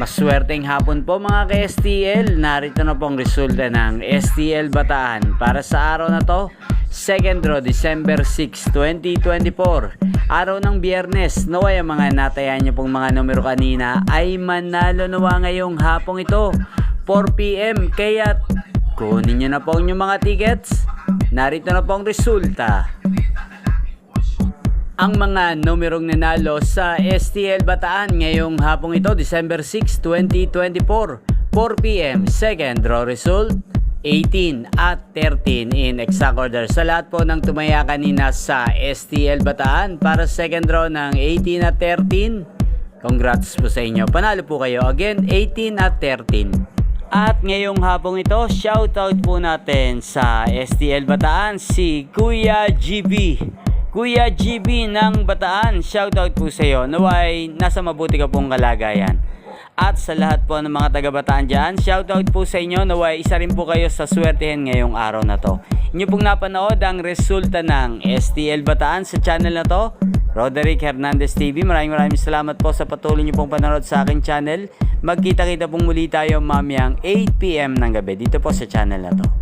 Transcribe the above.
Maswerteng hapon po mga ka-STL. Narito na pong resulta ng STL Bataan para sa araw na to, second draw December 6, 2024. Araw ng Biyernes. Naway ang mga natayan nyo pong mga numero kanina ay manalo nawa ngayong hapong ito 4 PM. Kaya kunin nyo na po yung mga tickets. Narito na pong resulta. Ang mga numerong nanalo sa STL Bataan ngayong hapong ito, December 6, 2024, 4 PM, second draw result, 18 at 13 in exact order. Sa lahat po ng tumaya kanina sa STL Bataan para second draw ng 18 at 13, congrats po sa inyo. Panalo po kayo. Again, 18 at 13. At ngayong hapong ito, shoutout po natin sa STL Bataan si Kuya GB. Kuya GB ng Bataan, shoutout po sa iyo. Naway, nasa mabuti ka pong kalagayan. At sa lahat po ng mga taga-Bataan dyan, shoutout po sa inyo. Naway, isa rin po kayo sa swertihin ngayong araw na to. Inyo pong napanood ang resulta ng STL Bataan sa channel na to, Roderick Hernandez TV. Maraming salamat po sa patuloy niyo pong panonood sa aking channel. Magkita-kita pong muli tayo mamayang 8 PM ng gabi dito po sa channel na to.